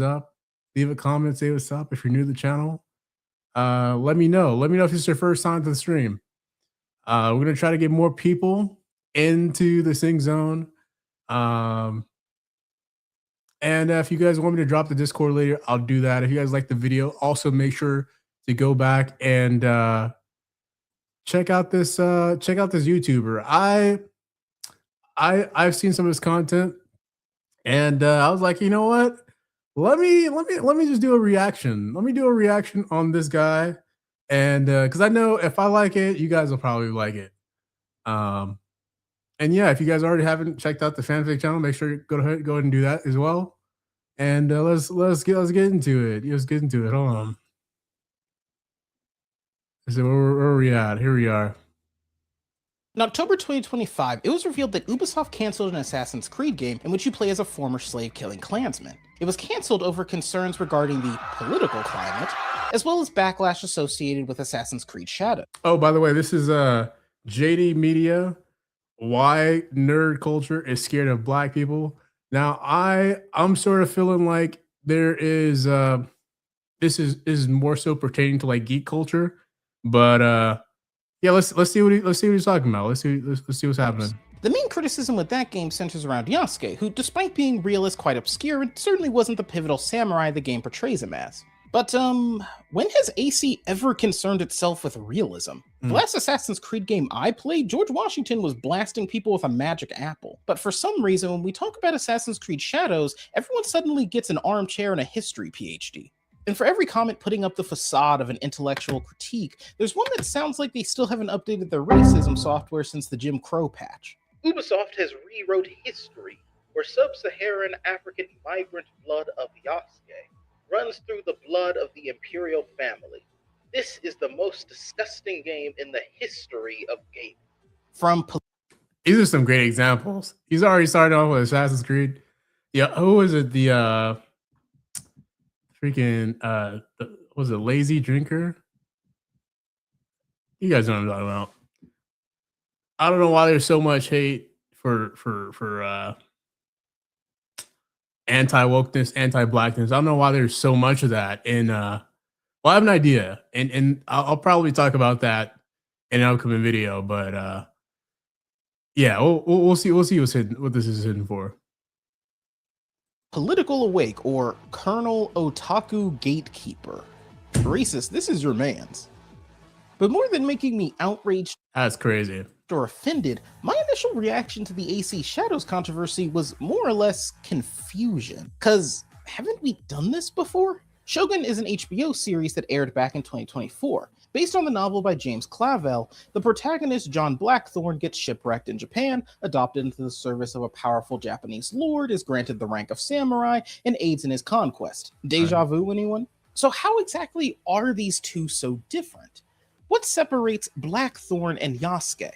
up. Leave a comment, say what's up. If you're new to the channel, let me know. Let me know if it's your first time to the stream. We're gonna try to get more people into the Sing Zone. Um, and if you guys want me to drop the Discord later, I'll do that. If you guys like the video, also make sure to go back and check out this YouTuber. I've seen some of his content, and I was like, you know what? Let me just do a reaction. Let me do a reaction on this guy, and because I know if I like it, you guys will probably like it. Um, and yeah, if you guys already haven't checked out the fanfic channel, make sure you go ahead and do that as well. And let's get into it. Let's get into it. Hold on. So where are we at? Here we are. In October 2025, it was revealed that Ubisoft canceled an Assassin's Creed game in which you play as a former slave-killing Klansman. It was canceled over concerns regarding the political climate, as well as backlash associated with Assassin's Creed Shadow. Oh, by the way, this is JDMedia. Why nerd culture is scared of black people. Now, I'm sort of feeling like there is this is more so pertaining to like geek culture, but yeah, let's see what he's talking about. Let's see what's happening. The main criticism with that game centers around Yasuke, who, despite being real, is quite obscure and certainly wasn't the pivotal samurai the game portrays him as. But when has AC ever concerned itself with realism? The last Assassin's Creed game I played, George Washington was blasting people with a magic apple. But for some reason, when we talk about Assassin's Creed Shadows, everyone suddenly gets an armchair and a history PhD. And for every comment putting up the facade of an intellectual critique, there's one that sounds like they still haven't updated their racism software since the Jim Crow patch. Ubisoft has rewrote history, where sub-Saharan African migrant blood of Yasuke runs through the blood of the Imperial family. This is the most disgusting game in the history of gaming. These are some great examples. He's already started off with Assassin's Creed. Yeah, who was it? The freaking was it Lazy Drinker? You guys know what I'm talking about. I don't know why there's so much hate for anti-wokeness, anti-blackness. I don't know why there's so much of that. And well, I have an idea, and I'll probably talk about that in an upcoming video. But yeah, we'll see what this is hidden for. Political Awake, or Colonel Otaku Gatekeeper. Racist, this is your man's. But more than making me outraged, that's crazy, or offended, my initial reaction to the AC Shadows controversy was more or less confusion. Cause haven't we done this before? Shogun is an HBO series that aired back in 2024. Based on the novel by James Clavell, the protagonist John Blackthorne gets shipwrecked in Japan, adopted into the service of a powerful Japanese lord, is granted the rank of samurai, and aids in his conquest. Deja vu, anyone? So how exactly are these two so different? What separates Blackthorne and Yasuke?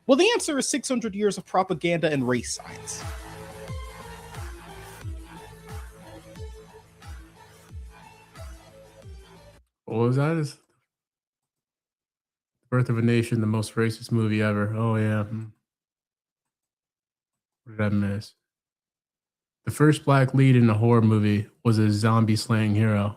Well, the answer is 600 years of propaganda and race science. What was that? Is Birth of a Nation the most racist movie ever? Oh yeah. What did I miss? The first black lead in a horror movie was a zombie slaying hero.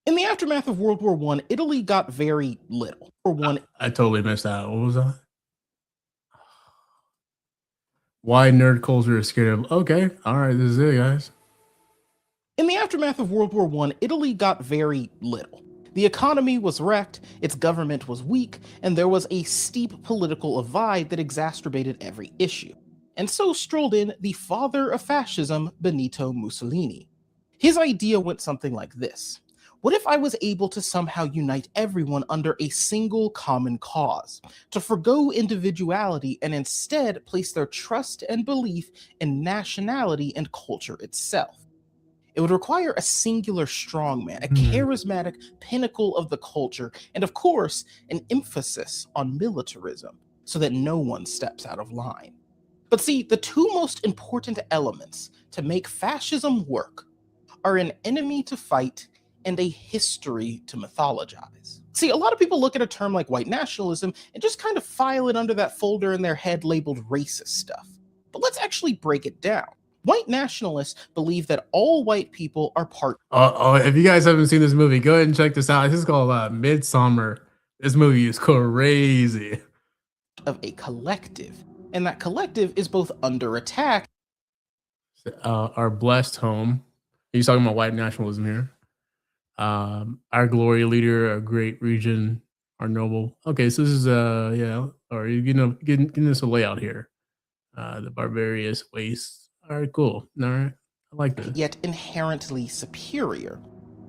In the aftermath of World War I, Italy got very little. I totally missed that. What was that? Why nerd culture is scared of... Okay, all right, this is it, guys. In the aftermath of World War I, Italy got very little. The economy was wrecked, its government was weak, and there was a steep political divide that exacerbated every issue. And so strolled in the father of fascism, Benito Mussolini. His idea went something like this. What if I was able to somehow unite everyone under a single common cause, to forgo individuality and instead place their trust and belief in nationality and culture itself? It would require a singular strongman, a charismatic pinnacle of the culture, and of course, an emphasis on militarism, so that no one steps out of line. But see, the two most important elements to make fascism work are an enemy to fight and a history to mythologize. See, a lot of people look at a term like white nationalism and just kind of file it under that folder in their head labeled racist stuff. But let's actually break it down. White nationalists believe that all white people are part If you guys haven't seen this movie, go ahead and check this out. This is called Midsummer. This movie is crazy. of a collective, and that collective is both under attack Our blessed home. He's talking about white nationalism here. Our glory leader, a great region, our noble. Okay, so this is yeah, or you know, getting us a layout here. The barbarous waste. All right, cool. All right, I like this. yet inherently superior.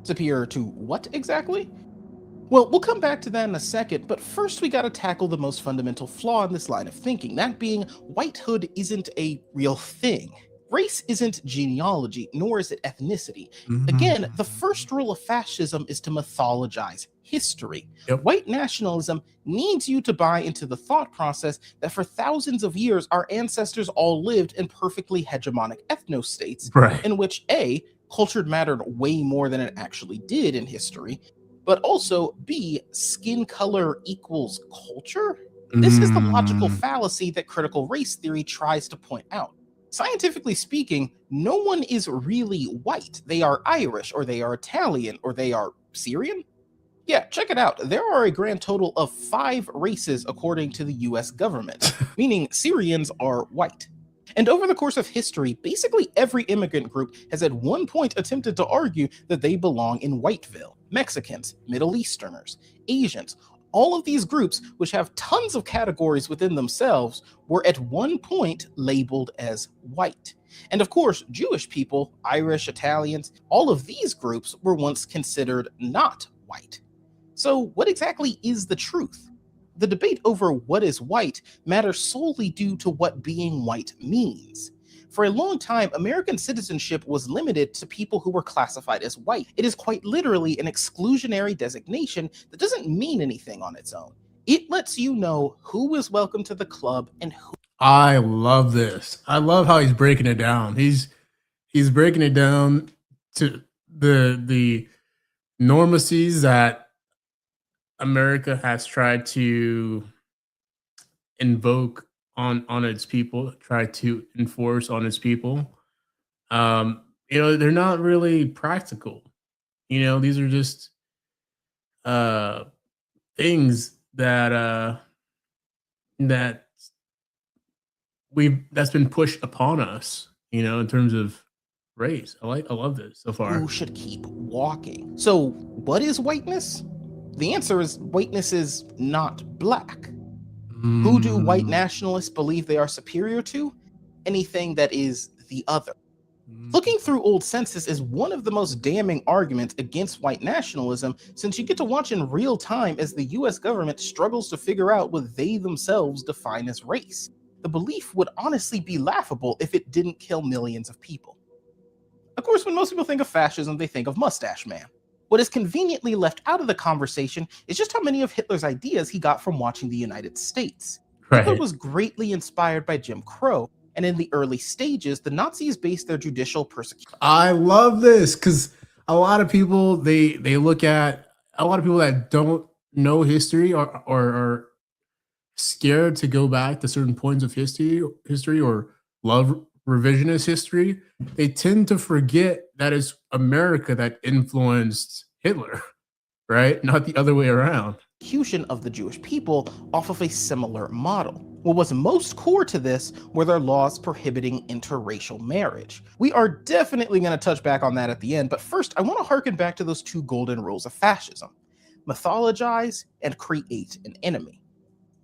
Superior to what exactly? Well, we'll come back to that in a second, but first we gotta tackle the most fundamental flaw in this line of thinking, that being whitehood isn't a real thing. Race isn't genealogy, nor is it ethnicity. Again, the first rule of fascism is to mythologize history. Yep. White nationalism needs you to buy into the thought process that for thousands of years, our ancestors all lived in perfectly hegemonic ethnostates, Right. in which A, culture mattered way more than it actually did in history, but also B, skin color equals culture? This is the logical fallacy that critical race theory tries to point out. Scientifically speaking, no one is really white. They are Irish, or they are Italian, or they are Syrian. Yeah, check it out. There are a grand total of 5 races according to the US government, meaning Syrians are white. And over the course of history, basically every immigrant group has at one point attempted to argue that they belong in Whiteville. Mexicans, Middle Easterners, Asians, all of these groups, which have tons of categories within themselves, were at one point labeled as white. And of course, Jewish people, Irish, Italians, all of these groups were once considered not white. So what exactly is the truth? The debate over what is white matters solely due to what being white means. For a long time, American citizenship was limited to people who were classified as white. It is quite literally an exclusionary designation that doesn't mean anything on its own. It lets you know who is welcome to the club and who. I love this. I love how he's breaking it down. He's breaking it down to the normacies that America has tried to invoke on its people, try to enforce on its people. You know, they're not really practical. You know, these are just things that that that's been pushed upon us, you know, in terms of race. I love this so far. Who should keep walking. So, what is whiteness? The answer is whiteness is not black. Who do white nationalists believe they are superior to? Anything that is the other. Looking through old census is one of the most damning arguments against white nationalism, since you get to watch in real time as the US government struggles to figure out what they themselves define as race. The belief would honestly be laughable if it didn't kill millions of people. Of course, when most people think of fascism, they think of Mustache Man. What is conveniently left out of the conversation is just how many of Hitler's ideas he got from watching the United States. Hitler was greatly inspired by Jim Crow, and in the early stages, the Nazis based their judicial persecution. I love this because a lot of people they look at a lot of people that don't know history or are scared to go back to certain points of history or love revisionist history. They tend to forget that it's America that influenced Hitler, right? Not the other way around. Persecution of the Jewish people off of a similar model. What was most core to this were their laws prohibiting interracial marriage. We are definitely going to touch back on that at the end, but first I want to harken back to those 2 golden rules of fascism: mythologize and create an enemy.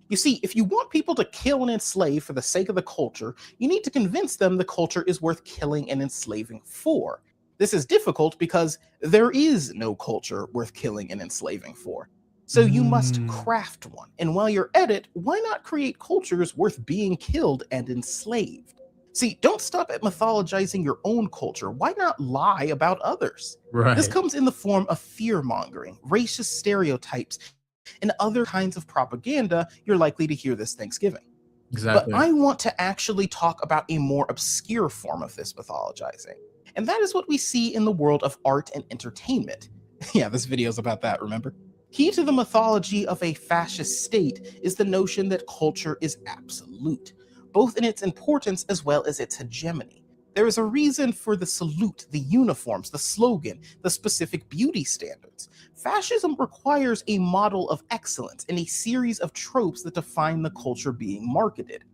You see, if you want people to kill and enslave for the sake of the culture, you need to convince them the culture is worth killing and enslaving for. This is difficult because there is no culture worth killing and enslaving for. So you must craft one. And while you're at it, why not create cultures worth being killed and enslaved? See, don't stop at mythologizing your own culture. Why not lie about others? Right. This comes in the form of fear-mongering, racist stereotypes, and other kinds of propaganda you're likely to hear this Thanksgiving. Exactly. But I want to actually talk about a more obscure form of this mythologizing. And that is what we see in the world of art and entertainment. Yeah, this video's about that, remember? Key to the mythology of a fascist state is the notion that culture is absolute, both in its importance as well as its hegemony. There is a reason for the salute, the uniforms, the slogan, the specific beauty standards. Fascism requires a model of excellence and a series of tropes that define the culture being marketed.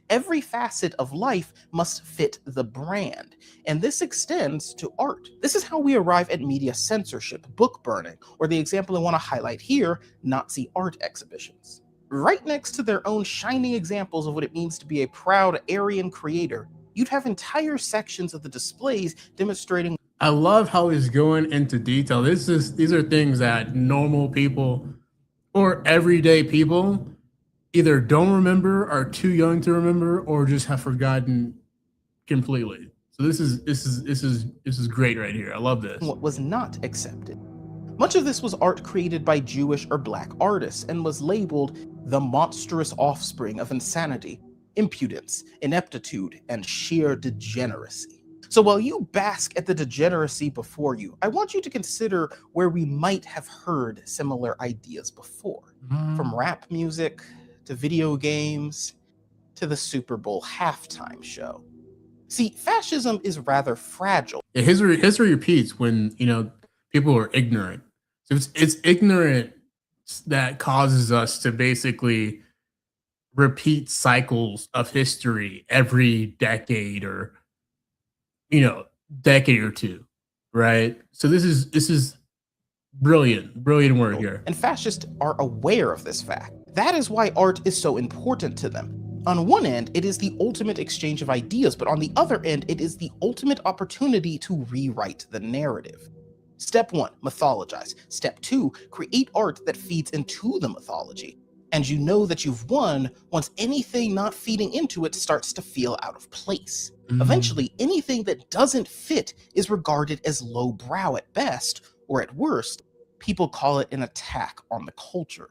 Every facet of life must fit the brand, and this extends to art. This is how we arrive at media censorship, book burning, or the example I want to highlight here, Nazi art exhibitions. Right next to their own shining examples of what it means to be a proud Aryan creator, you'd have entire sections of the displays demonstrating. I love how he's going into detail. These are things that normal people or everyday people either don't remember, are too young to remember, or just have forgotten completely. So this is great right here. I love this. What was not accepted. Much of this was art created by Jewish or Black artists and was labeled the monstrous offspring of insanity, impudence, ineptitude, and sheer degeneracy. So while you bask at the degeneracy before you, I want you to consider where we might have heard similar ideas before. From rap music to video games to the Super Bowl halftime show. See, fascism is rather fragile. Yeah, history repeats when people are ignorant. So it's ignorance that causes us to basically repeat cycles of history every decade or decade or two, right? So this is brilliant work here. And fascists are aware of this fact. That is why art is so important to them. On one end, it is the ultimate exchange of ideas, but on the other end, it is the ultimate opportunity to rewrite the narrative. Step 1, mythologize. Step 2, create art that feeds into the mythology. And you know that you've won once anything not feeding into it starts to feel out of place. Eventually, anything that doesn't fit is regarded as lowbrow at best, or at worst, people call it an attack on the culture.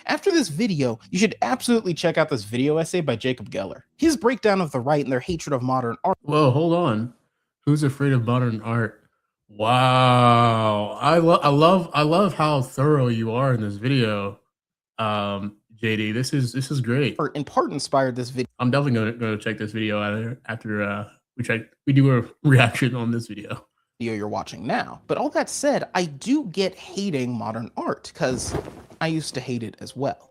After this video, you should absolutely check out this video essay by Jacob Geller. His breakdown of the right and their hatred of modern art. Whoa, hold on. Who's afraid of modern art? Wow. I love how thorough you are in this video. JD, this is great. In part inspired this video. I'm definitely going to check this video out after we do a reaction on this video You're watching now. But all that said, I do get hating modern art because I used to hate it as well.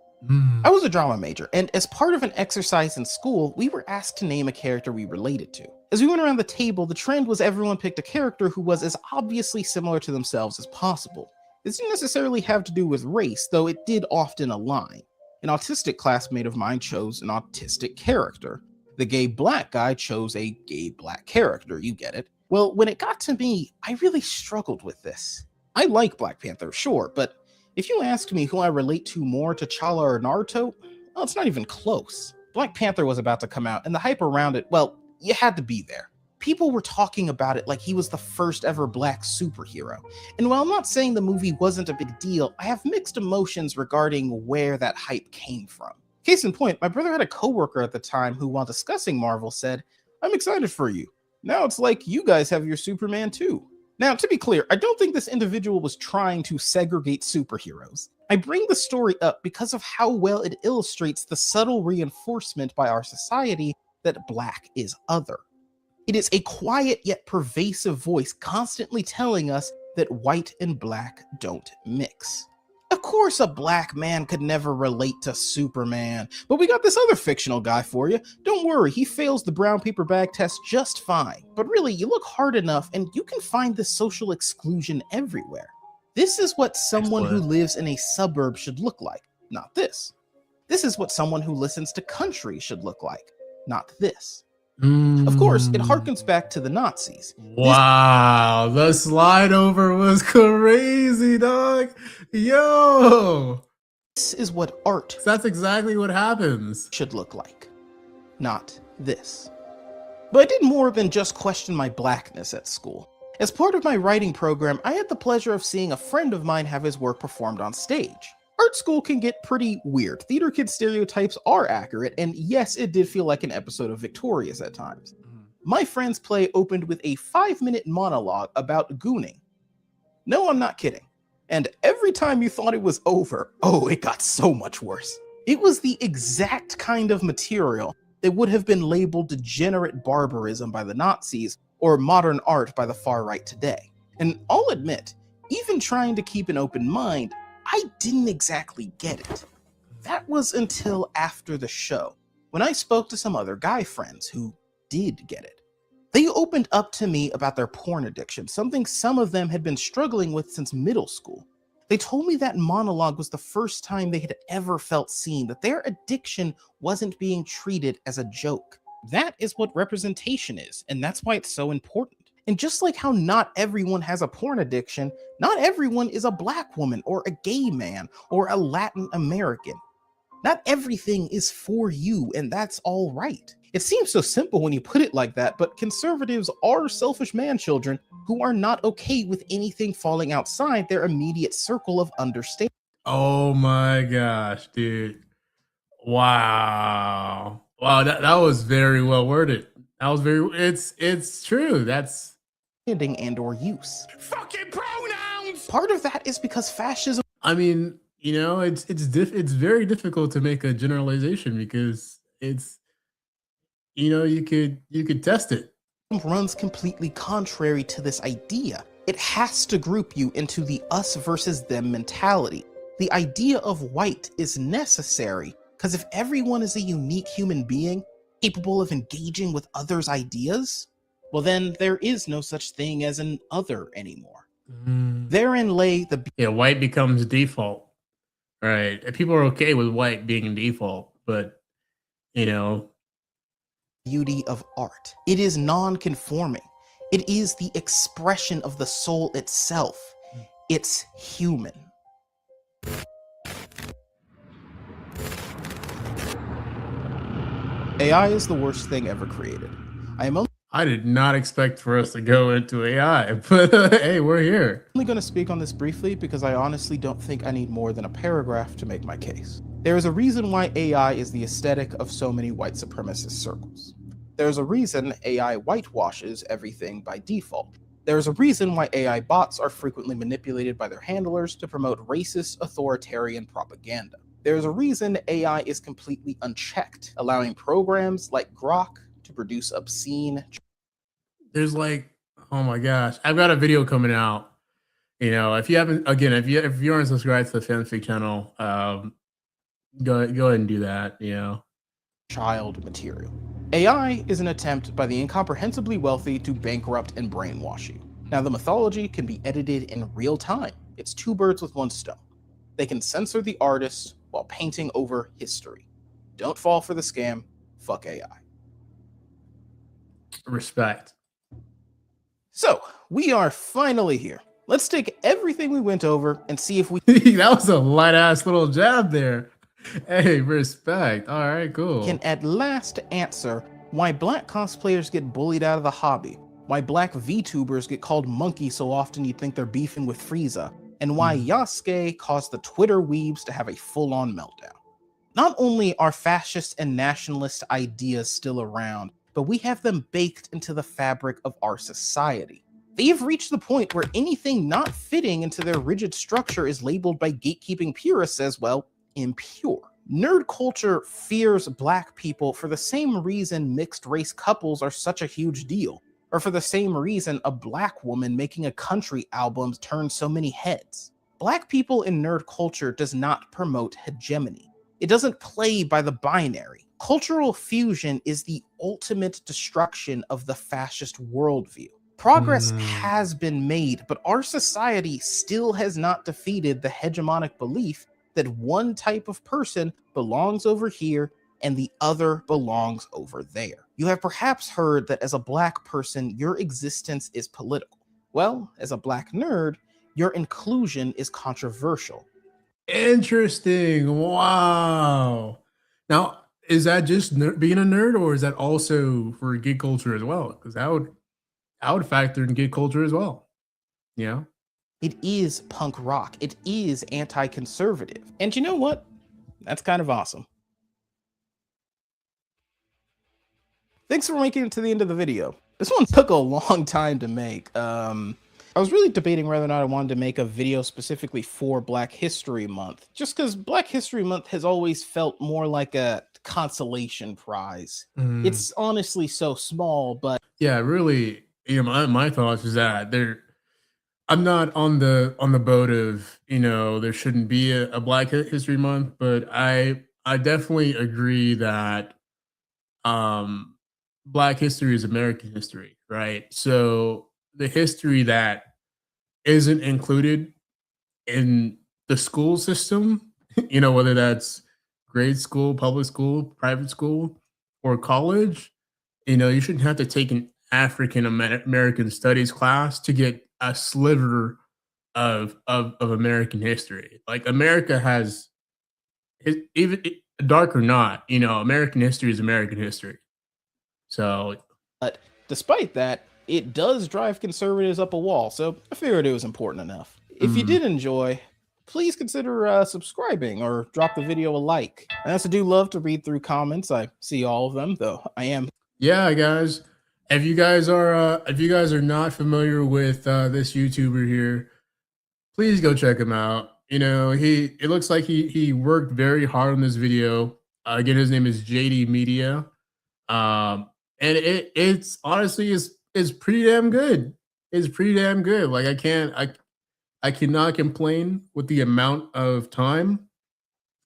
I was a drama major, and as part of an exercise in school, we were asked to name a character we related to. As we went around the table, the trend was everyone picked a character who was as obviously similar to themselves as possible. This didn't necessarily have to do with race, though it did often align. An autistic classmate of mine chose an autistic character. The gay black guy chose a gay black character, you get it. Well, when it got to me, I really struggled with this. I like Black Panther, sure, but if you asked me who I relate to more, T'Challa or Naruto, well, it's not even close. Black Panther was about to come out, and the hype around it, well, you had to be there. People were talking about it like he was the first ever black superhero. And while I'm not saying the movie wasn't a big deal, I have mixed emotions regarding where that hype came from. Case in point, my brother had a coworker at the time who, while discussing Marvel, said, "I'm excited for you. Now it's like you guys have your Superman too." Now, to be clear, I don't think this individual was trying to segregate superheroes. I bring the story up because of how well it illustrates the subtle reinforcement by our society that black is other. It is a quiet yet pervasive voice constantly telling us that white and black don't mix. Of course, a black man could never relate to Superman, but we got this other fictional guy for you. Don't worry, he fails the brown paper bag test just fine. But really, you look hard enough and you can find this social exclusion everywhere. This is what someone who lives in a suburb should look like, not this. This is what someone who listens to country should look like, not this. Of course, it harkens back to the Nazis. Wow, the slide over was crazy, dog. Yo, this is what art that's exactly what happens should look like, not this. But I did more than just question my blackness at school. As part of my writing program, I had the pleasure of seeing a friend of mine have his work performed on stage. Art school can get pretty weird. Theater kid stereotypes are accurate, and yes, it did feel like an episode of Victorious at times. My friend's play opened with a 5-minute monologue about gooning. No, I'm not kidding. And every time you thought it was over, oh, it got so much worse. It was the exact kind of material that would have been labeled degenerate barbarism by the Nazis or modern art by the far right today. And I'll admit, even trying to keep an open mind, I didn't exactly get it. That was until after the show, when I spoke to some other guy friends who did get it. They opened up to me about their porn addiction, something some of them had been struggling with since middle school. They told me that monologue was the first time they had ever felt seen, that their addiction wasn't being treated as a joke. That is what representation is, and that's why it's so important. And just like how not everyone has a porn addiction, not everyone is a black woman or a gay man or a Latin American. Not everything is for you, and that's all right. It seems so simple when you put it like that, but conservatives are selfish man-children who are not okay with anything falling outside their immediate circle of understanding. Oh my gosh, dude. Wow. Wow, that was very well worded. That was very it's true. That's And or use. fucking pronouns. Part of that is because fascism I mean, you know, it's very difficult to make a generalization because it's you could test it. runs completely contrary to this idea. It has to group you into the us versus them mentality. The idea of white is necessary because if everyone is a unique human being capable of engaging with others' ideas, well then there is no such thing as an other anymore. Therein lay the Yeah, white becomes default. Right. And people are okay with white being default, but you know, beauty of art. It is non-conforming. It is the expression of the soul itself. It's human. AI is the worst thing ever created. I did not expect for us to go into AI, but hey, we're here. I'm only going to speak on this briefly because I honestly don't think I need more than a paragraph to make my case. There is a reason why AI is the aesthetic of so many white supremacist circles. There's a reason AI whitewashes everything by default. There's a reason why AI bots are frequently manipulated by their handlers to promote racist, authoritarian propaganda. There's a reason AI is completely unchecked, allowing programs like Grok to produce obscene. There's like, oh my gosh, I've got a video coming out. You know, if you haven't, again, if you aren't subscribed to the fanfic channel, go ahead and do that. You know, Child material. AI is an attempt by the incomprehensibly wealthy to bankrupt and brainwash you. Now, the mythology can be edited in real time. It's two birds with one stone. They can censor the artist while painting over history. Don't fall for the scam. Fuck AI. respect. So, we are finally here. Let's take everything we went over and see if we That was a light ass little jab there. Hey, respect. All right, cool. can at last answer why black cosplayers get bullied out of the hobby, why black VTubers get called monkey so often you'd think they're beefing with Frieza, and why Yasuke caused the Twitter weebs to have a full-on meltdown. Not only are fascist and nationalist ideas still around, but we have them baked into the fabric of our society. They have reached the point where anything not fitting into their rigid structure is labeled by gatekeeping purists as, well, impure. Nerd culture fears black people for the same reason mixed race couples are such a huge deal, or for the same reason a black woman making a country album turns so many heads. Black people in nerd culture does not promote hegemony. It doesn't play by the binary. Cultural fusion is the ultimate destruction of the fascist worldview. Progress has been made, but our society still has not defeated the hegemonic belief that one type of person belongs over here and the other belongs over there. You have perhaps heard that as a black person, your existence is political. Well, as a black nerd, your inclusion is controversial. Interesting. Wow. Now, is that just being a nerd, or is that also for geek culture as well? Because I would factor in geek culture as well. You know? It is punk rock. It is anti-conservative. And you know what? That's kind of awesome. Thanks for making it to the end of the video. This one took a long time to make. I was really debating whether or not I wanted to make a video specifically for Black History Month, just because Black History Month has always felt more like a consolation prize. It's honestly so small, but Yeah, really, my thoughts is that I'm not on the boat of, there shouldn't be a Black History Month, but I definitely agree that um Black history is American history, right? So the history that isn't included in the school system, whether that's grade school, public school, private school, or college, you shouldn't have to take an African American studies class to get a sliver of American history. Like America has even dark or not, American history is American history. So despite that, it does drive conservatives up a wall, so I figured it was important enough. If you mm, did enjoy, please consider subscribing or drop the video a like. I also do love to read through comments. I see all of them, though I am yeah, guys. If you guys are not familiar with this YouTuber here, please go check him out. It looks like he worked very hard on this video. Again, his name is JDMedia. And it's honestly is pretty damn good. It's pretty damn good. Like I cannot complain with the amount of time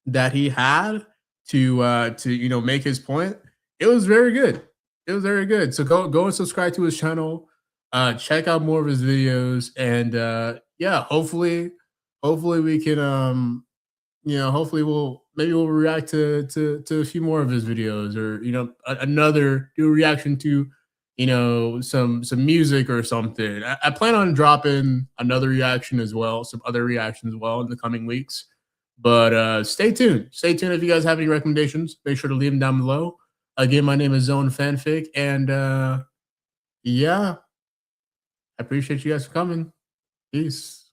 that he had to make his point. It was very good. It was very good. So go and subscribe to his channel. Check out more of his videos, and yeah, hopefully we can hopefully we'll react to a few more of his videos, or another do a reaction to some music or something. I plan on dropping another reaction as well, some other reactions as well in the coming weeks. But stay tuned. Stay tuned. If you guys have any recommendations, make sure to leave them down below. Again, my name is Zone Fanfic, and yeah, I appreciate you guys for coming. Peace.